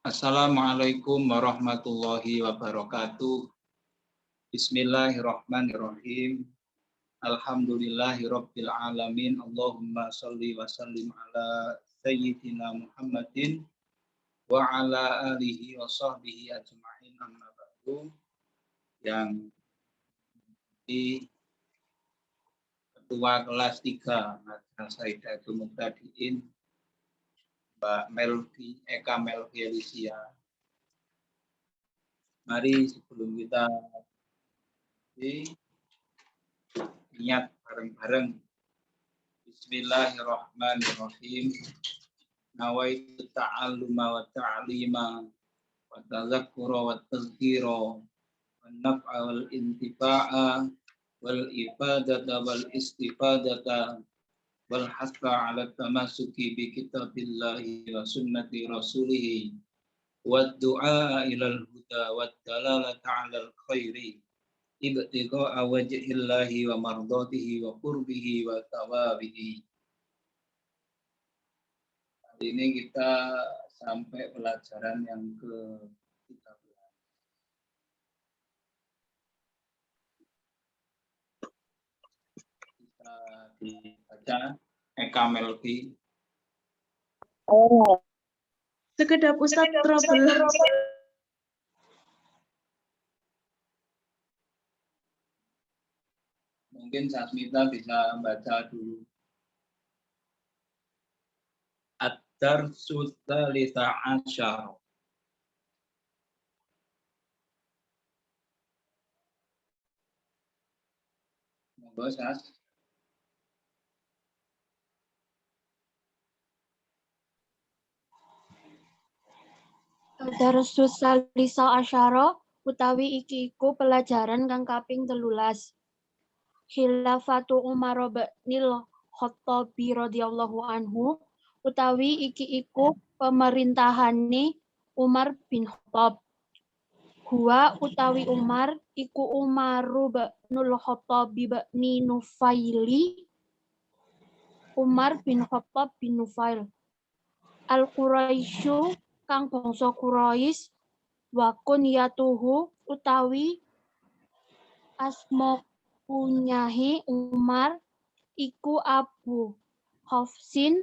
Assalamualaikum warahmatullahi wabarakatuh. Bismillahirrahmanirrahim. Alhamdulillahirabbil alamin. Allahumma shalli wa sallim ala sayyidina Muhammadin wa ala alihi wa sahbihi ajma'in, amma ba'du. Yang di Ketua kelas 3 Madrasah Hidayatul Muqtadiin, Mbak Eka Melvi Alicia. Mari sebelum kita niat bareng-bareng. Bismillahirrahmanirrahim. Nawaitu ta'alluma wa ta'lima wa tadzakkura wa tazkira wa naf'a wal intifa'a wal ifadata wal istifadata wal hasba 'ala tamassuki bi kitabillahi wa sunnati rasulih wa du'a ilal huda wa dalalata 'alal khairi ibtigha'a wajhillahi wa mardatihi wa qurbihi wa thawabihi. Hari ini kita sampai pelajaran yang ke-13. Kita dibaca Eka Melvi. Oh, sekedap Ustaz trouble. Mungkin Sasmita bisa baca dulu. Ad-darsu tsalits asyar. Monggo Sas. Darsus salisa asyara utawi iki iku pelajaran kang kaping 13. Khilafatu Umar bin Khattabi radhiyallahu anhu utawi iki iku pemerintahane Umar bin Khattab. Huwa utawi Umar iku Umaru bin Khattabi bin Nufaili. Umar bin Khattab bin Nufail. Al-Quraisyu kang bangsa Quraisy wa kunyatuhu utawi asma kunyahi Umar iku Abu Hafsin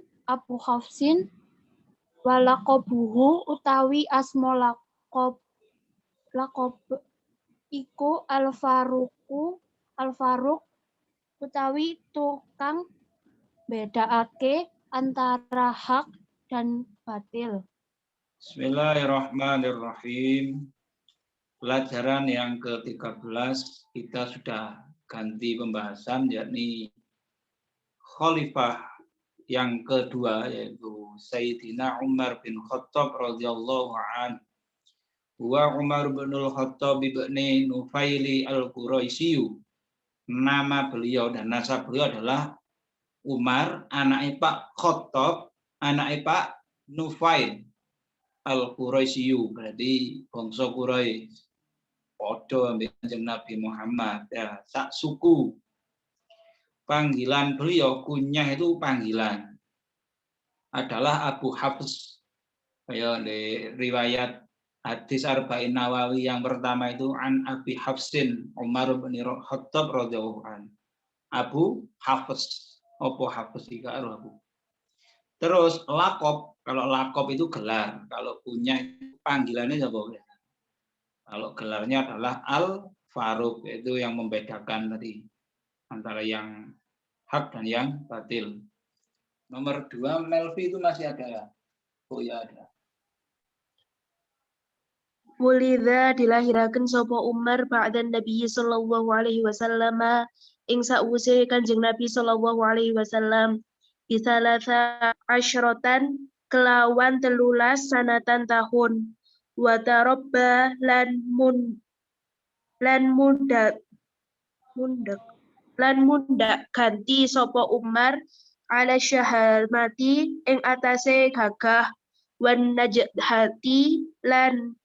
wa laqabuhu utawi asma laqab iku Al-Faruq utawi tukang bedakake antara hak dan batil. Bismillahirrahmanirrahim. Pelajaran yang ke-13 kita sudah ganti pembahasan, yakni khalifah yang kedua, yaitu Sayyidina Umar bin Khattab radhiyallahu an. Wa Umar bin Khattab bin Nufaili al-Quraisy. Nama beliau dan nasab beliau adalah Umar, anaknya Pak Khattab, anaknya Pak Nufail al-Quraisy, berarti bangsa Quraisy. Podo ambek Kanjeng Nabi Muhammad, ya, sak suku. Panggilan beliau, kunyah itu panggilan, adalah Abu Hafs. Ya, di riwayat hadis Arba'in Nawawi yang pertama itu an Abi Hafsin Umar bin Khattab radhiyallahu an. Abu Hafs, opo Hafs iki karo Abu. Terus lakob, kalau lakob itu gelar, kalau kunyah itu panggilannya apa? Kalau gelarnya adalah Al-Faruq, itu yang membedakan tadi antara yang hak dan yang batil. Nomor 2, Melvi itu masih ada ya? Oh ya, ada. Wulidha dilahiraken sapa Umar ba'dan Nabi sallallahu alaihi wasallam ing sause Kanjeng Nabi sallallahu alaihi wasallam bisalasa asyratan kelawan 13 sanatan tahun wa tarabba lan mundak ganti sapa Umar ala syahamati ing atase gagah wan najhati lan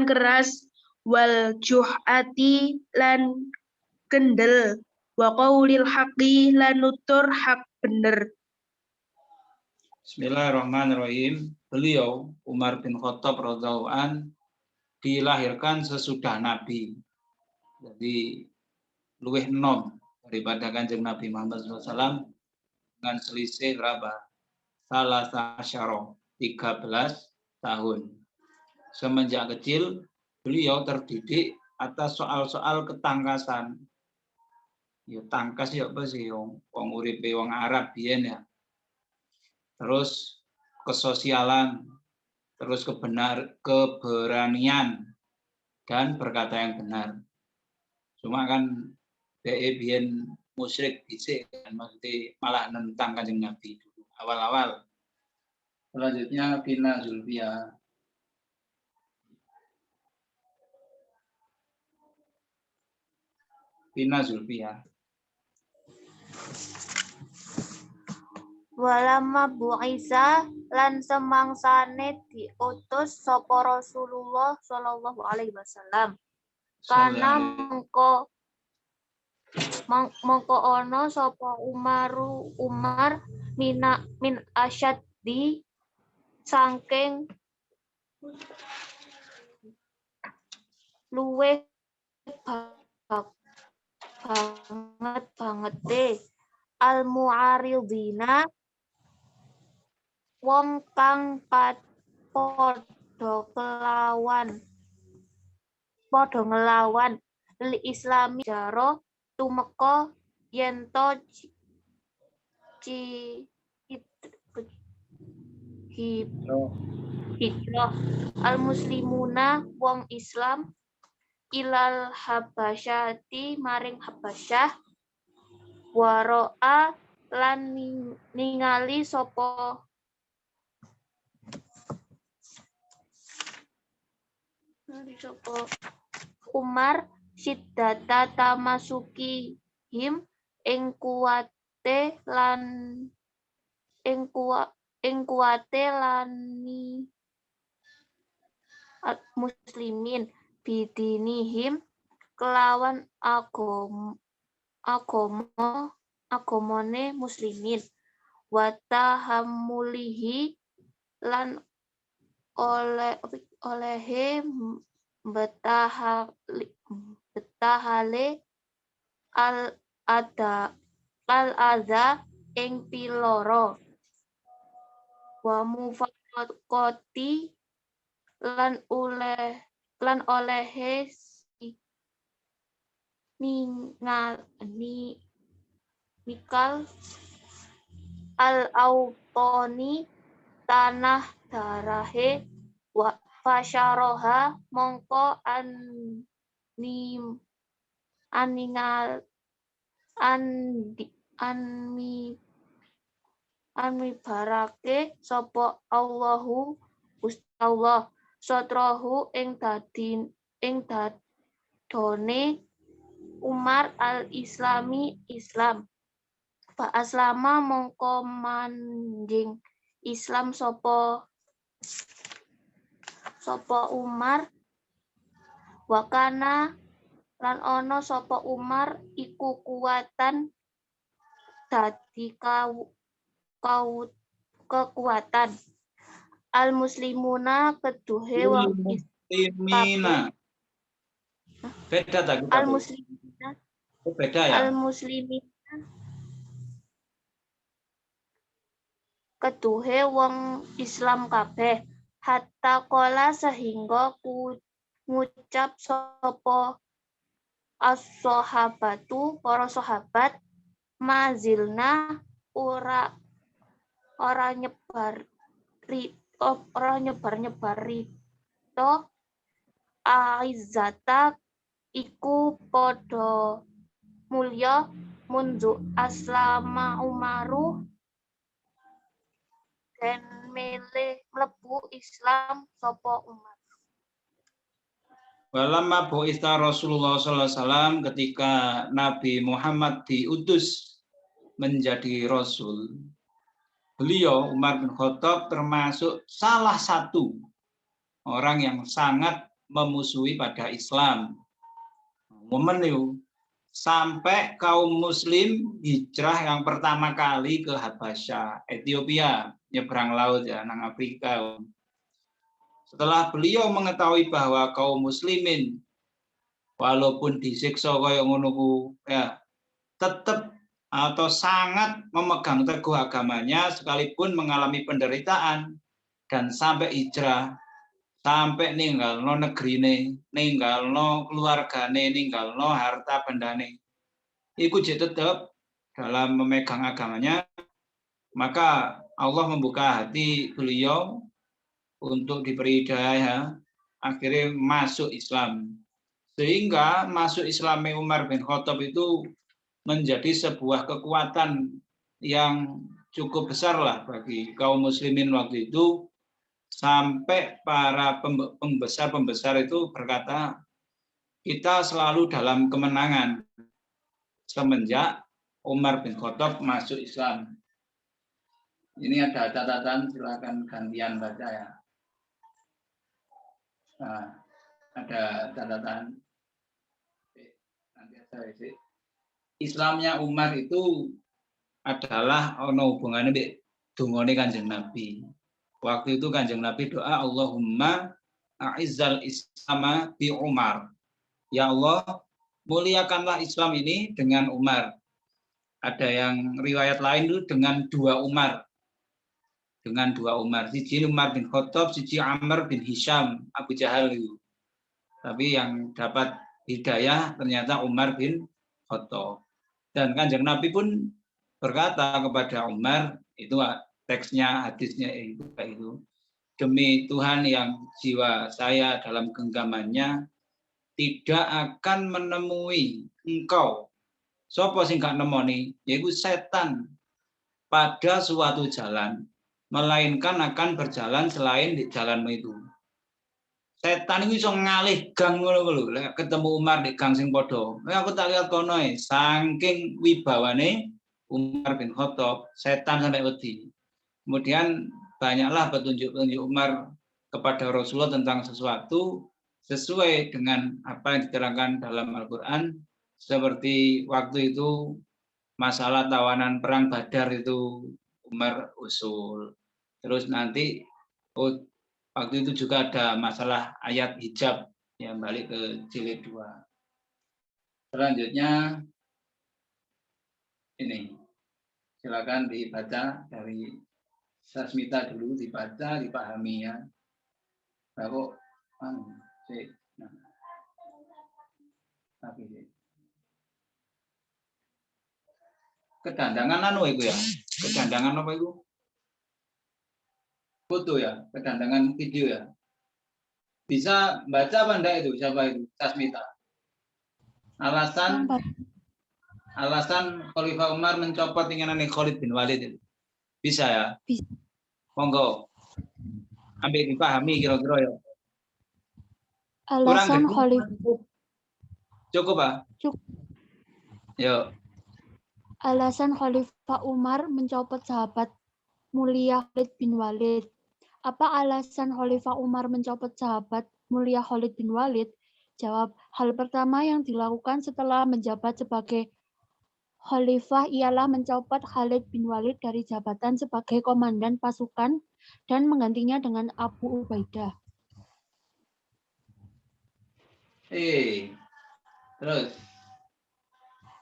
keras wal juhati lan kendel wa qaulil haqqi lan nutur hak bener. Bismillahirrahmanirrahim. Beliau Umar bin Khattab radhiyallahu an dilahirkan sesudah Nabi. Jadi luwih enom daripada Kanjeng Nabi Muhammad SAW dengan selisih berapa? Salah satu 13 tahun. Semenjak kecil beliau terdidik atas soal-soal ketangkasan. Ya tangkas ya apa sih wong uripe wong Arab biyen ya. Terus kesosialan, terus keberanian dan berkata yang benar. Cuma kan dhek biyen musyrik dhisik kan maksudnya malah nentang Kanjeng Nabi dulu awal-awal. Selanjutnya Vina Zulfia. Vina Zulfia. Walamma bu'isa lan semangsane diutus sapa Rasulullah sallallahu alaihi wasallam. Kana mengko ana sapa Umar min asyaddi saking luweh banget al mu'aridina wong kang padha ngelawan li Islami jaro tumeka yen to hijrah al muslimuna wong Islam ilal habasyati maring Habasyah waro'a lan ningali sapa Umar siddata tamasuki him ing kuwate lani muslimin bidinihim kelawan agamane muslimin watahamulihi lan olehe betahale al adza ing piloro wa mufaqati lan olehe nikal al autoni tanah darahe wa fasyaroha mongko barake sapa Allahu Gusti Allah sotrohu ing dadone Umar al-Islami Islam fa aslama mongko manjing Islam sapa Umar wakana lan ana sapa Umar iku kuwatan dadi kekuatan al muslimuna keduhe wong Islam beda tak al muslimina beda ya al muslimina keduhe wong Islam kabeh hatta kola sehingga ngucap sapa as-sahabatu para sahabat mazilna ora nyebar to aizzata iku padha mulya mundu aslama Umaru dan mlebu Islam sapa Umar. Walamma bu'itsa Rasulullah sallallahu alaihi wasallam ketika Nabi Muhammad diutus menjadi rasul, beliau Umar bin Khattab termasuk salah satu orang yang sangat memusuhi pada Islam. Momen itu sampai kaum muslim hijrah yang pertama kali ke Habasyah, Ethiopia, nyebrang laut ya, nang Afrika. Setelah beliau mengetahui bahwa kaum muslimin walaupun disiksa kaya ngono ya, tetap atau sangat memegang teguh agamanya sekalipun mengalami penderitaan dan sampai hijrah, sampai ninggalno negrine, ninggalno keluargane, ninggalno harta bendane. Iku tetap dalam memegang agamanya, maka Allah membuka hati beliau untuk diberi hidayah, akhirnya masuk Islam. Sehingga masuk Islamnya Umar bin Khattab itu menjadi sebuah kekuatan yang cukup besar lah bagi kaum muslimin waktu itu, sampai para pembesar-pembesar itu berkata, kita selalu dalam kemenangan semenjak Umar bin Khattab masuk Islam. Ini ada catatan, silakan gantian baca ya. Nah, ada catatan. Nanti saya isi. Islamnya Umar itu adalah ono hubungannya dengan dungane Kanjeng Nabi. Waktu itu Kanjeng Nabi doa, Allahumma a'izzal Islama bi Umar. Ya Allah, muliakanlah Islam ini dengan Umar. Ada yang riwayat lain itu dengan dua Umar. Dengan dua Umar. Siji Umar bin Khattab, siji Amr bin Hisham, Abu Jahal itu. Tapi yang dapat hidayah ternyata Umar bin Khattab. Dan Kanjeng Nabi pun berkata kepada Umar, itu teksnya, hadisnya itu, demi Tuhan yang jiwa saya dalam genggamannya, tidak akan menemui engkau. Sopo sing gak nemoni, yaitu setan pada suatu jalan, melainkan akan berjalan selain di jalanmu itu. Setan itu bisa ngalih gang ngono lho, ketemu Umar di gang sing padha. Aku tak lihat kono saking wibawane Umar bin Khattab, setan sampai wedi. Kemudian banyaklah petunjuk-petunjuk Umar kepada Rasulullah tentang sesuatu sesuai dengan apa yang diterangkan dalam Al-Qur'an, seperti waktu itu masalah tawanan perang Badar itu Umar usul. Terus nanti waktu itu juga ada masalah ayat hijab yang balik ke jilid 2. Selanjutnya ini silakan dibaca dari Sasmita dulu, dibaca, dipahami ya. Baru kedandangan anu itu ya, kedandangan apa itu? Foto ya, kedandangan video ya. Bisa baca apa enggak itu? Siapa itu? Sasmita. Alasan Khalifah Umar mencopot keinginan Khalid bin Walid itu. Bisa ya? Bisa. Monggo. Ambil dipahami kira-kira ya. Alasan Khalifah. Cukup, Pak? Cukup. Yuk. Alasan Khalifah Umar mencopot sahabat mulia Khalid bin Walid. Apa alasan Khalifah Umar mencopot sahabat mulia Khalid bin Walid? Jawab, hal pertama yang dilakukan setelah menjabat sebagai Khalifah ialah mencopot Khalid bin Walid dari jabatan sebagai komandan pasukan dan menggantinya dengan Abu Ubaidah. Terus?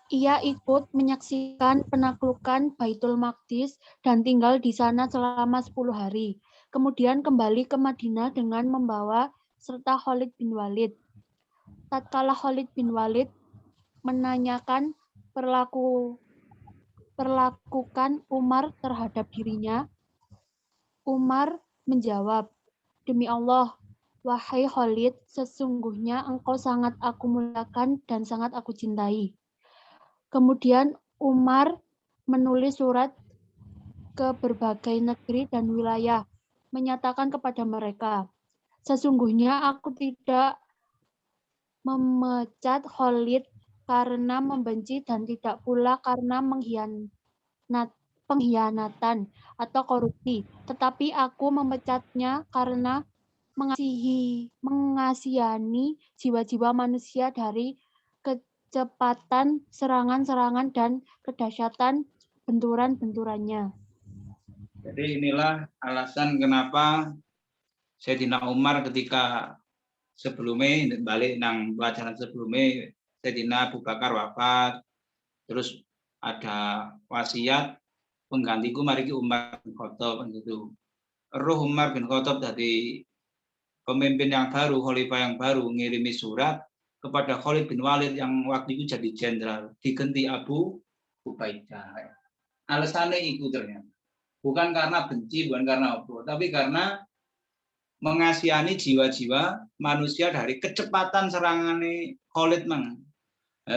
Ia ikut menyaksikan penaklukan Baitul Maqdis dan tinggal di sana selama 10 hari. Kemudian kembali ke Madinah dengan membawa serta Khalid bin Walid. Tatkala Khalid bin Walid menanyakan perlakukan Umar terhadap dirinya, Umar menjawab, demi Allah, wahai Khalid, sesungguhnya engkau sangat aku muliakan dan sangat aku cintai. Kemudian Umar menulis surat ke berbagai negeri dan wilayah, menyatakan kepada mereka, sesungguhnya aku tidak memecat Khalid karena membenci dan tidak pula karena pengkhianatan atau korupsi, tetapi aku memecatnya karena mengasihani jiwa-jiwa manusia dari kecepatan serangan-serangan dan kedahsyatan benturan-benturannya. Jadi inilah alasan kenapa Sayyidina Umar ketika sebelumnya balik nang pelajaran sebelumnya Sayyidina Abu Bakar wafat, terus ada wasiat penggantiku mari ki Umar bin Khattab gitu. Roh Umar bin Khattab dari pemimpin yang baru, khalifah yang baru ngirimi surat kepada Khalid bin Walid yang waktu itu jadi jenderal, diganti Abu Ubaidah. Alasannya itu ternyata bukan karena benci, bukan karena apa, tapi karena mengasihani jiwa-jiwa manusia dari kecepatan serangannya Khalid mang.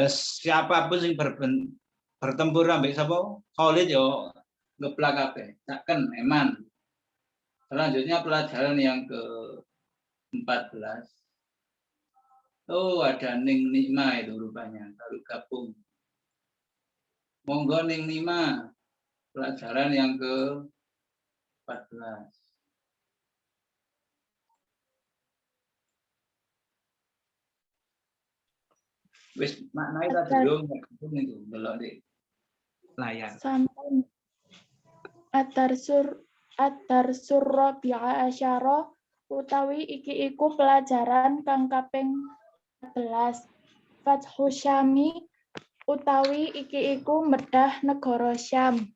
Siapapun yang bertempur sampai sapa Khalid yo ngeplak kabeh. Takkan eman. Selanjutnya pelajaran yang ke-14. Oh, ada Ning Nikma itu rupanya baru gabung. Monggo Ning Nikma. Pelajaran yang ke-14. Wis maknane ta durung itu delok di layar. Sampun At-Tarsur Rabi'a Asyara utawi iki iku pelajaran kang kaping 14. Fathu Syami utawi iki iku medhah negara Syam.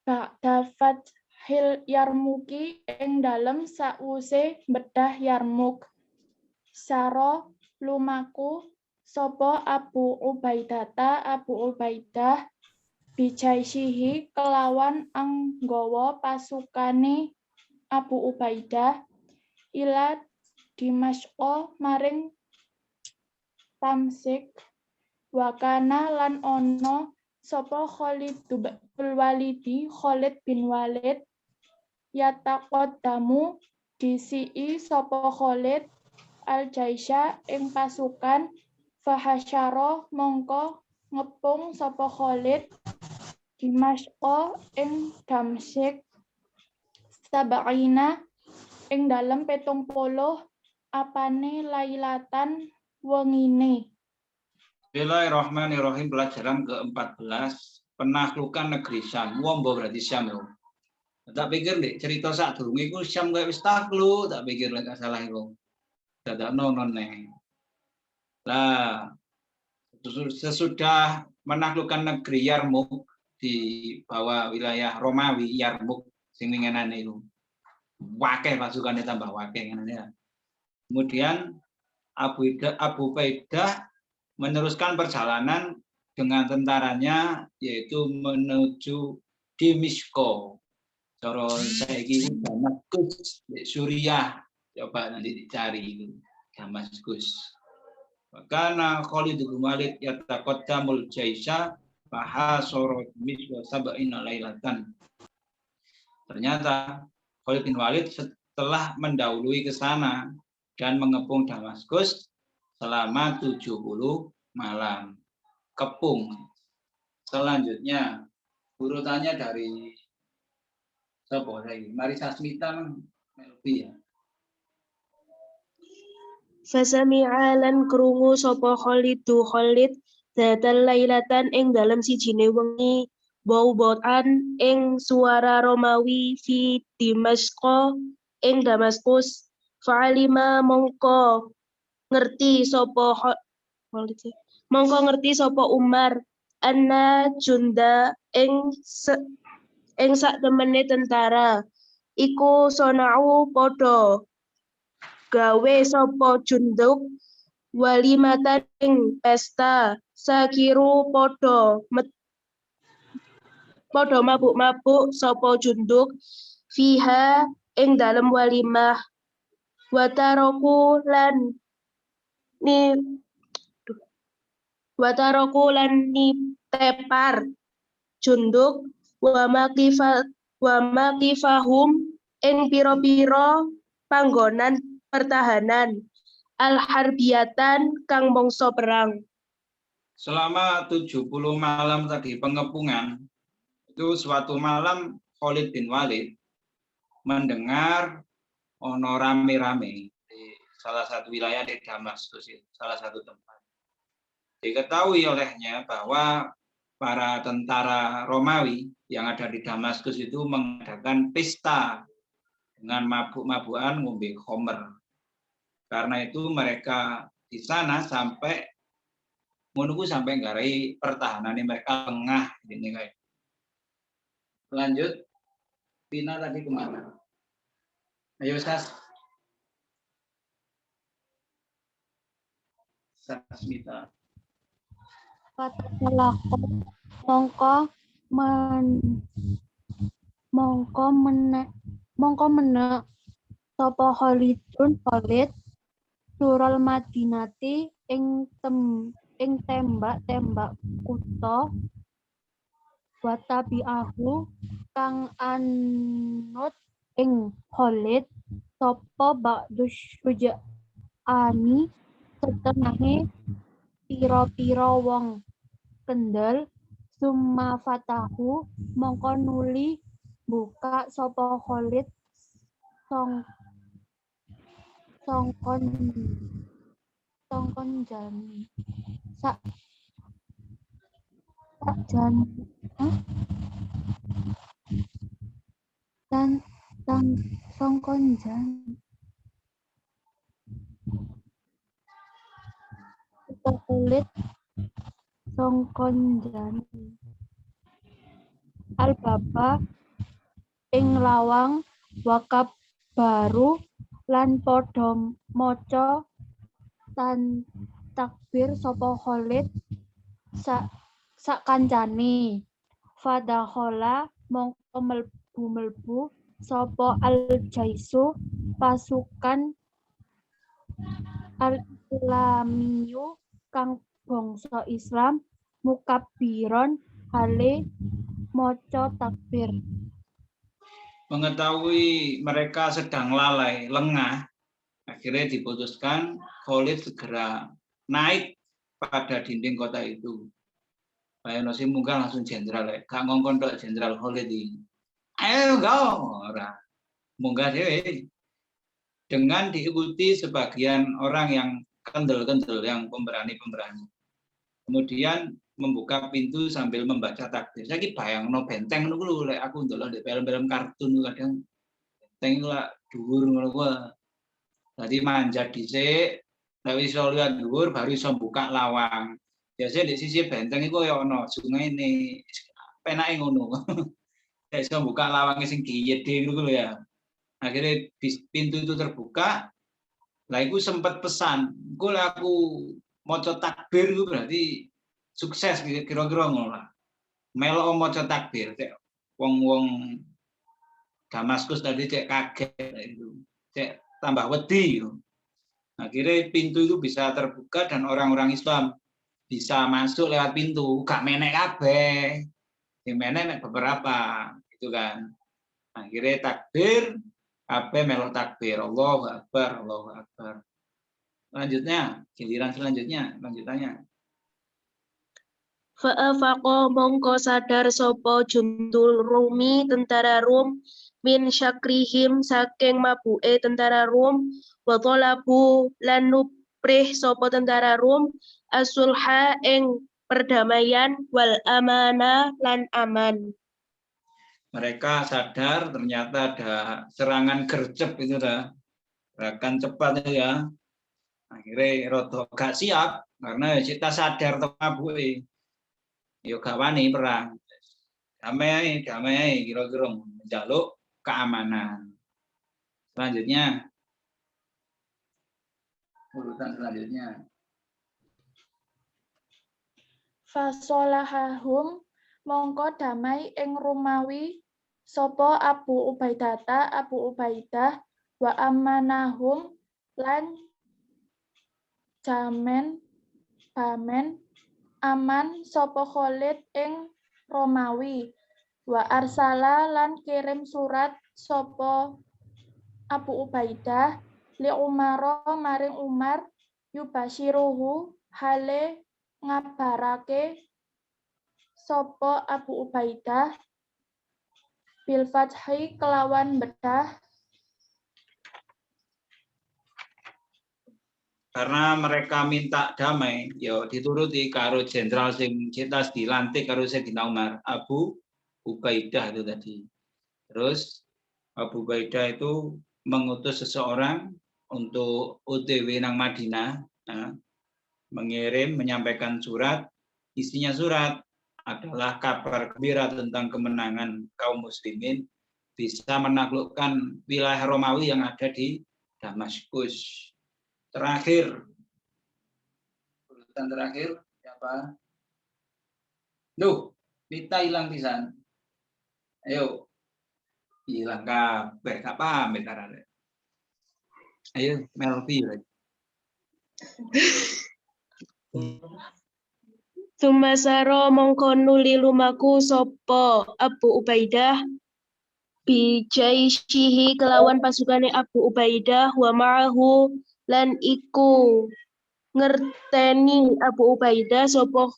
Ba'da Fathil Yarmuki ing dalem sakwuse medhah Yarmuk. Sara lumaku sapa Abu Ubaidah bijaisihi kelawan anggawa pasukane Abu Ubaidah ila Dimashqa maring Tamsik wakana lan ono sapa Khalid bin Walid yataqaddamu disii sapa Khalid al-Jaisha ing pasukan fahasyara mongko ngepung sapa Khalid Dimashqa ing Damsyik sab'ina ing dalem 70 apane lailatan wengine. Bismillahirrahmanirrahim. Pelajaran ke-14 penaklukan negeri Syam. Wombo berarti Syam lho. Tak pikir nih cerita sak durunge iku Syam kaya wis takluk, tak pikir lek salah iku. Dadak nonon neng. Lah sesudah menaklukkan negeri Yarmuk di bawah wilayah Romawi Yarmuk sing wingenane iku. Wakeh pasukannya tambah wakeh ngene. Kemudian Abu Ubaidah meneruskan perjalanan dengan tentaranya yaitu menuju Dimashqa. Cara saiki Damaskus, Suriah. Coba nanti dicari itu Damaskus. Karena Khalid bin Walid yataqaddamul jaisha bahasara miswa sab'ina lailatan. Ternyata Khalid bin Walid setelah mendahului ke sana dan mengepung Damaskus selama 70 malam. Kepung. Selanjutnya urutannya dari siapa lagi? Marisa Smita Melbi ya. Fasami'a lan krungu sapa Khalid datal lailatan ing dalem sijine wengi bau-bautan ing suara Romawi fi Dimashqa ing Damaskus fa'alima mongko ngerti sapa Umar anna junda ing sak temene tentara iku sonau padha gawe sapa junduk walimatan ing pesta sakiru padha mabuk-mabuk sapa junduk fiha ing dalem walimah wataroku lan ni tepar junduk wa maqifahum ing pira-pira panggonan pertahanan al-harbiyatan kang mangsa perang. Selama 70 malam tadi pengepungan, itu suatu malam Khalid bin Walid mendengar ono rame-rame di salah satu wilayah di Damaskus, salah satu tempat. Diketahui olehnya bahwa para tentara Romawi yang ada di Damaskus itu mengadakan pesta dengan mabuk-mabukan ngombe khamr. Karena itu mereka di sana sampai menunggu sampai nggarai pertahanan mereka tengah ini kayak. Lanjut, Pina tadi kemana? Ayo Sas. Sasmita. Fatalaqo mongko menek sapa Khalidun Khalid sural Madinati ing tembak-tembak kutha watabi'ahu kang anut ing Khalid sapa ba'dus syuja'ani setenahe pira-pira wong kendel summa fatahu mongko nuli buka sapa Khalid songkon jami sak jami dan songkon jami Khalid songkon jami al-baba ing lawang wakab baru lan padha maca tan takbir sapa Khalid sak kancane fadakhala mongko mlebu sapa al-jaisu pasukan al-islamiyu kang bangsa Islam mukabbiron hale maca takbir. Mengetahui mereka sedang lalai, lengah, akhirnya diputuskan Khalid segera naik pada dinding kota itu. Pak Enosi munggah langsung jenderal, gak ngongkon tok jenderal Khalid ini. Ayo kau, ora munggah dewe. Dengan diikuti sebagian orang yang kendel-kendel, yang pemberani-pemberani. Kemudian membuka pintu sambil membaca takbir. Saya ki bayangno benteng ngono lho, lek aku ndelok di film-film kartun kadang benteng lah dhuwur ngono kuwi. Dadi manjat dhisik, nek wis iso liwat dhuwur baru iso buka lawang. Biasanya di sisi benteng iku ya ono sungene. Penake ngono. Nek iso buka lawang sing giyede ngono lho ya. Akhirnya pintu itu terbuka. Lah iku sempat pesan, engko lek aku maca takbir itu berarti sukses kira-kira ngono lah. Melok maca takbir cek wong-wong Damaskus tadi cek kaget itu. Cek tambah wedi gitu. Akhirnya pintu itu bisa terbuka dan orang-orang Islam bisa masuk lewat pintu, gak menek kabeh. Yang menek beberapa gitu kan. Akhirnya takbir, kabeh melok takbir. Allahu Akbar, Allahu Akbar. Lanjutnya, giliran selanjutnya, lanjutannya. Fa'afaqa mongko sadar sapa jundul Rumi tentara Rum min syakrihim saking mabuke tentara Rum wa talabu lan nuprih sapa tentara Rum asulha ing perdamaian wal amana lan aman. Mereka sadar ternyata ada serangan gercep itu dah. Gerakan cepat ya. Akhirnya rodo gak siap karena kita sadar mabuke. Yo gak wani perang. Damai kira-kira menjaluk keamanan. Selanjutnya urutan selanjutnya. Fasolahahum mongko damai ing Romawi sapa Abu Ubaidah wa amanahum lan bamen aman sapa Khalid ing Romawi wa arsala lan kirim surat sapa Abu Ubaidah li Umar maring Umar yubashiruhu hale ngabarake sapa Abu Ubaidah bil fathi kelawan bedah karena mereka minta damai, ya dituruti karo jenderal sing cetas dilantik karo Sayyidina Umar, Abu Ubaidah itu tadi. Terus Abu Ubaidah itu mengutus seseorang untuk OTW nang Madinah, menyampaikan surat. Isinya surat adalah kabar gembira tentang kemenangan kaum muslimin bisa menaklukkan wilayah Romawi yang ada di Damaskus. Terakhir, urutan terakhir siapa? Duh, Nita hilang pisan. Ayo, hilang kabeh, gak paham carane. Ayo, Melvi lagi. Sumasaro mongko nuli lumaku sopo Abu Ubaidah bijaishihi kelawan pasukane Abu Ubaidah wa ma'ahu lan iku ngerteni Abu Ubaidah sopo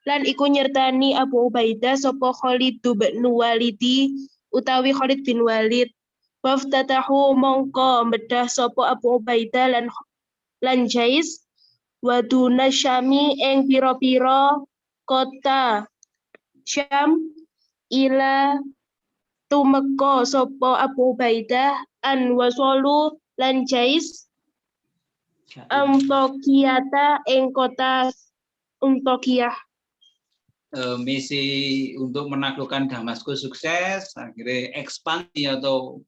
lan iku nyertani Abu Ubaidah sopo Khalid bin Walidi utawi Khalid bin Walid. Waftatahu mongko bedah sopo Abu Ubaidah lan Jais waduna Syami ing pira-pira kota Syam ila tumeka sapa Abu Ubaidah an wasolu lan Jais Antokiyata ing kota Antokiyah. Misi untuk menaklukkan Damaskus sukses, akhirnya ekspansi atau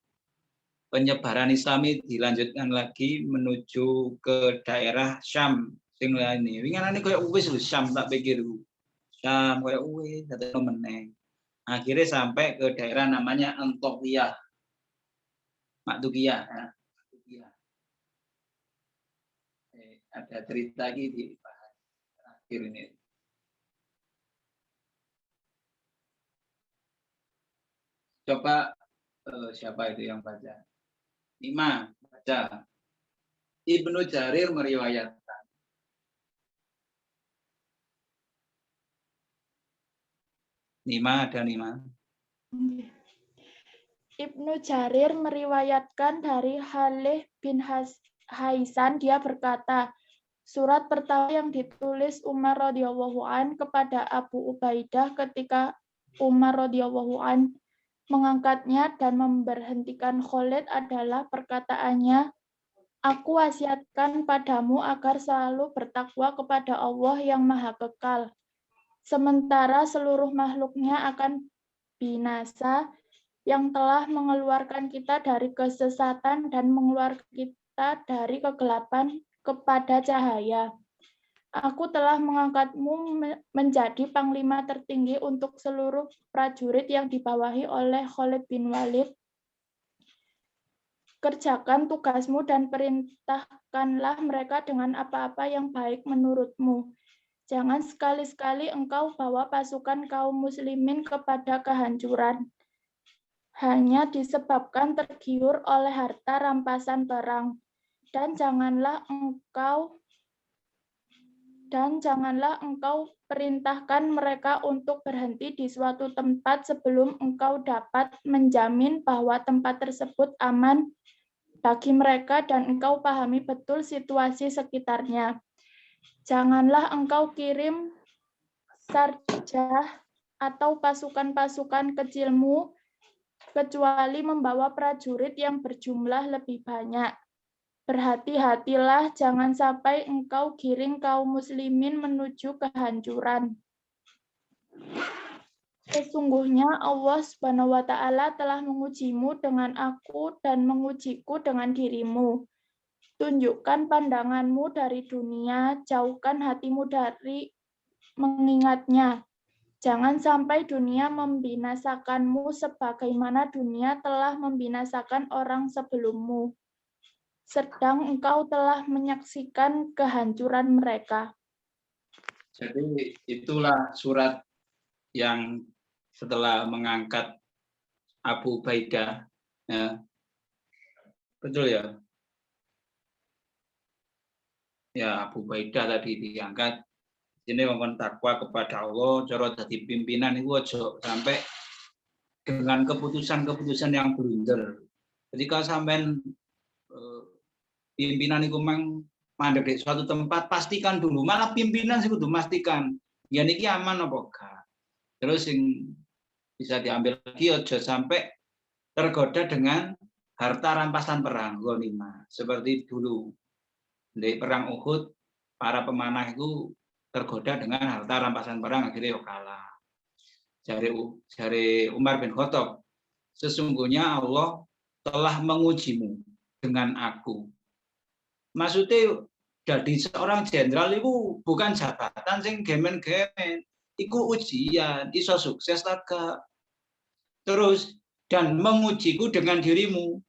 penyebaran Islami dilanjutkan lagi menuju ke daerah Syam. Sing lainnya, winganane koyo wis lho Syam tak pikir. Syam koyo wis datang meneng. Akhirnya sampai ke daerah namanya Antokiyah. Maktukiyah ya. Ada cerita lagi di terakhir ini. Coba siapa itu yang baca? Nima baca. Ibnu Jarir meriwayatkan. Nima ada Nima. Ibnu Jarir meriwayatkan dari Halih bin Haisan, dia berkata, surat pertama yang ditulis Umar radhiyallahu an kepada Abu Ubaidah ketika Umar radhiyallahu an mengangkatnya dan memberhentikan Khalid adalah perkataannya, aku wasiatkan padamu agar selalu bertakwa kepada Allah yang Maha Kekal. Sementara seluruh makhluknya akan binasa, yang telah mengeluarkan kita dari kesesatan dan mengeluarkan kita dari kegelapan kepada cahaya. Aku telah mengangkatmu menjadi panglima tertinggi untuk seluruh prajurit yang dibawahi oleh Khalid bin Walid. Kerjakan tugasmu dan perintahkanlah mereka dengan apa-apa yang baik menurutmu. Jangan sekali-sekali engkau bawa pasukan kaum muslimin kepada kehancuran. Hanya disebabkan tergiur oleh harta rampasan perang. Dan janganlah engkau perintahkan mereka untuk berhenti di suatu tempat sebelum engkau dapat menjamin bahwa tempat tersebut aman bagi mereka dan engkau pahami betul situasi sekitarnya. Janganlah engkau kirim sarjah atau pasukan-pasukan kecilmu kecuali membawa prajurit yang berjumlah lebih banyak. Berhati-hatilah, jangan sampai engkau giring kaum muslimin menuju kehancuran. Sesungguhnya Allah Subhanahu wa Ta'ala telah mengujimu dengan aku dan mengujiku dengan dirimu. Tunjukkan pandanganmu dari dunia, jauhkan hatimu dari mengingatnya. Jangan sampai dunia membinasakanmu sebagaimana dunia telah membinasakan orang sebelummu. Sedang engkau telah menyaksikan kehancuran mereka. Jadi itulah surat yang setelah mengangkat Abu Ubaidah, ya. Betul ya? Ya, Abu Ubaidah tadi diangkat. Ini ngomong takwa kepada Allah, cara jadi pimpinan itu aja sampai dengan keputusan-keputusan yang blunder. Ketika sampai pimpinan itu memang mandek di suatu tempat, pastikan dulu. Malah pimpinan sih kudu memastikan, ya niki aman apa enggak. Terus yang bisa diambil lagi, aja sampai tergoda dengan harta rampasan perang, ghanimah. Seperti dulu di perang Uhud, para pemanah itu tergoda dengan harta rampasan perang, akhirnya kalah. Jari Umar bin Khattab, sesungguhnya Allah telah mengujimu dengan aku. Maksudnya jadi seorang jenderal itu bukan jabatan sing gemen-gemen, itu ujian, iso sukses tak gak. Terus dan mengujiku dengan dirimu.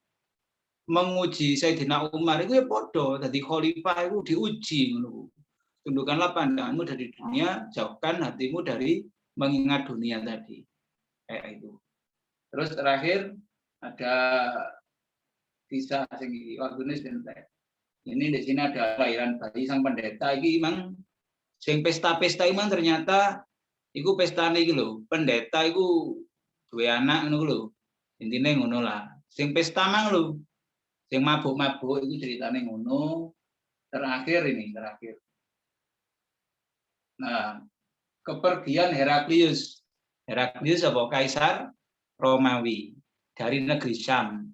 Menguji Sayyidina Umar itu ya podo, jadi khalifah itu diuji. Tundukkanlah pandanganmu dari dunia, jauhkan hatimu dari mengingat dunia tadi. Kayak itu. Terus terakhir ada kisah waktu ini di sini ada lahiran bayi sang pendeta. Ini memang sing pesta-pesta memang ternyata itu pesta nih lho. Pendeta itu dua anak ngono lho. Intine ngono lah. Sing pesta mang lho. Sing mabuk-mabuk itu ceritanya ngono. Terakhir. Nah, kepergian Heraklius. Heraklius apa kaisar Romawi dari negeri Syam.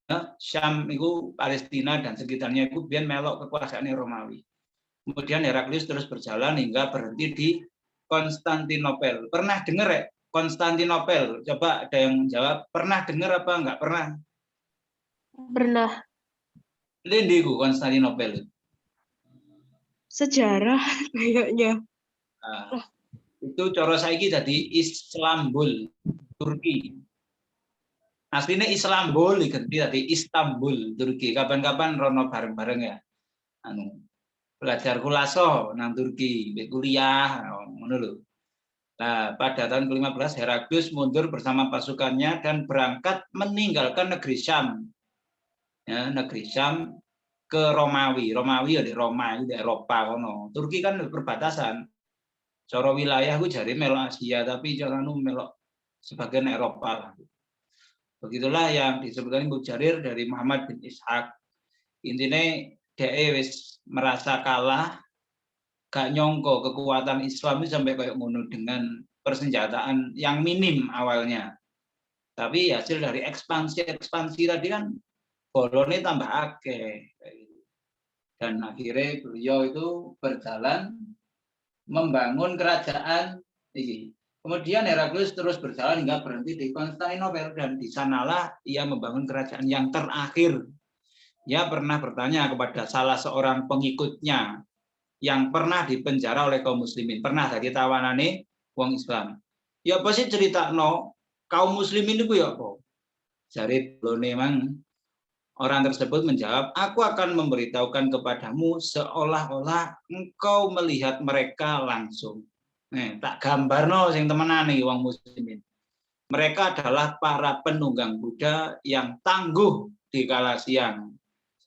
Nah, Syam itu Palestina dan sekitarnya itu biar melok kekuasaan Romawi. Kemudian Heraklius terus berjalan hingga berhenti di Konstantinopel. Pernah dengar ya? Konstantinopel? Coba ada yang jawab. Pernah dengar apa enggak pernah? Pernah. Lindiku Konstantinopel. Sejarah kayaknya. Nah, itu cara saiki dadi Istanbul, Turki. Aslinya Istanbul diganti tadi Istanbul, Turki. Kapan-kapan rono bareng-bareng ya. Belajar kulaso nang Turki, kuliah, ngono lho. Nah, pada tahun ke-15 Heraklius mundur bersama pasukannya dan berangkat meninggalkan negeri Syam. Ya, negeri Syam ke Romawi. Romawi ya di Roma, di Eropa kono. Turki kan perbatasan. Cara wilayah ku jare melok Asia, tapi jangan melok sebagian Eropa lah. Begitulah yang disebutkan Ibu Jarir dari Muhammad bin Ishaq. Intinya dia wis merasa kalah, gak nyongko kekuatan Islam itu sampai kayak ngono dengan persenjataan yang minim awalnya. Tapi hasil dari ekspansi tadi kan bolone tambah akeh. Dan akhirnya beliau itu berjalan membangun kerajaan ini. Kemudian Heraklius terus berjalan hingga berhenti di Konstantinopel dan di sanalah ia membangun kerajaan yang terakhir. Ia pernah bertanya kepada salah seorang pengikutnya yang pernah dipenjara oleh kaum muslimin, pernah dari tawanane wong Islam. Ya apa sih cerita no kaum muslimin itu ya apa? Jari belone memang orang tersebut menjawab, aku akan memberitahukan kepadamu seolah-olah engkau melihat mereka langsung. Tak gambarno sing temenan iki wong muslimin. Mereka adalah para penunggang kuda yang tangguh di kala siang.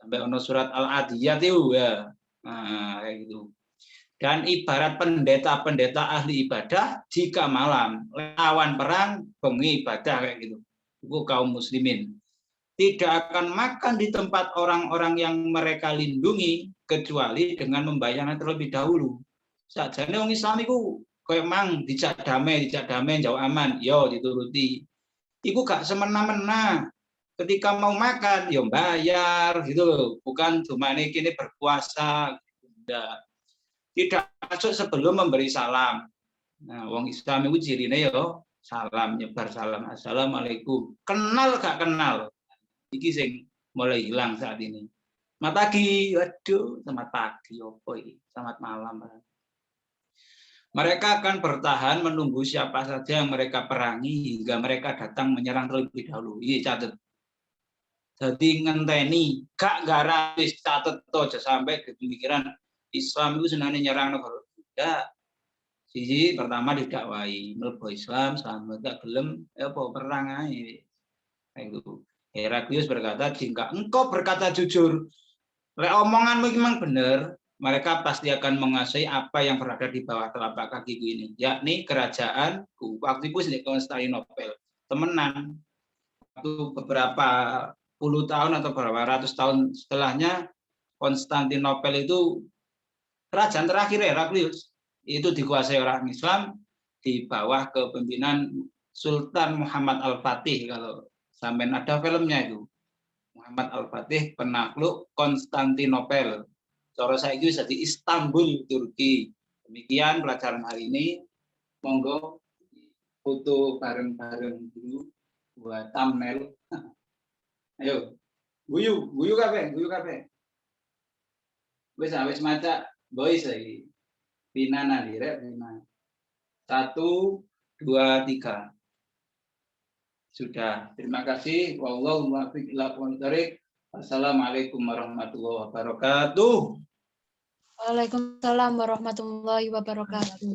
Sampai ono surat Al-Adiyat itu ya. Nah, kayak gitu. Dan ibarat pendeta-pendeta ahli ibadah jika malam lawan perang bengi ibadah kayak gitu. Itu kaum muslimin. Tidak akan makan di tempat orang-orang yang mereka lindungi kecuali dengan membayarnya terlebih dahulu. Sajane wong Islam iku koyo mang dijak damai jauh aman, yo dituruti. Iku gak semena-mena. Ketika mau makan, yo bayar gitu loh. Bukan cuma ini kini berpuasa. Tidak masuk sebelum memberi salam. Nah, wong Islam itu cirine yo salam, nyebar salam, assalamualaikum. Kenal gak kenal? Iki sing mulai hilang saat ini. Selamat pagi, waduh, selamat pagi, opo iki? Selamat malam. Mereka akan bertahan menunggu siapa saja yang mereka perangi hingga mereka datang menyerang terlebih dahulu. Ini catat. Jadi ngenteni, gak gara wis catet aja sampai kepikiran Islam itu senane nyerang negara. Tidak. Siji pertama didakwai, mlebu Islam, selamat gak gelem, apa perang ae. Itu. Heraklius berkata, jika engkau berkata jujur, lek omonganmu memang benar, mereka pasti akan menguasai apa yang berada di bawah telapak kakiku ini, yakni kerajaanku. Waktu itu di Konstantinopel. Temenan. Waktu beberapa puluh tahun atau beberapa ratus tahun setelahnya, Konstantinopel itu kerajaan terakhir Heraklius itu dikuasai orang Islam di bawah kepemimpinan Sultan Muhammad Al-Fatih. Kalau sampai ada filmnya itu, Muhammad Al-Fatih penakluk Konstantinopel. Cara saiki jadi Istanbul, Turki. Demikian pelajaran hari ini. Monggo foto bareng-bareng dulu buat thumbnail. Ayo, guyu kabeh. Wis maca boys lagi. Pinana direk Pina. 1, 2, 3. Sudah. Terima kasih. Wallahu muwaffiq ila aqwamit thoriq. Assalamualaikum warahmatullahi wabarakatuh. Waalaikumsalam warahmatullahi wabarakatuh.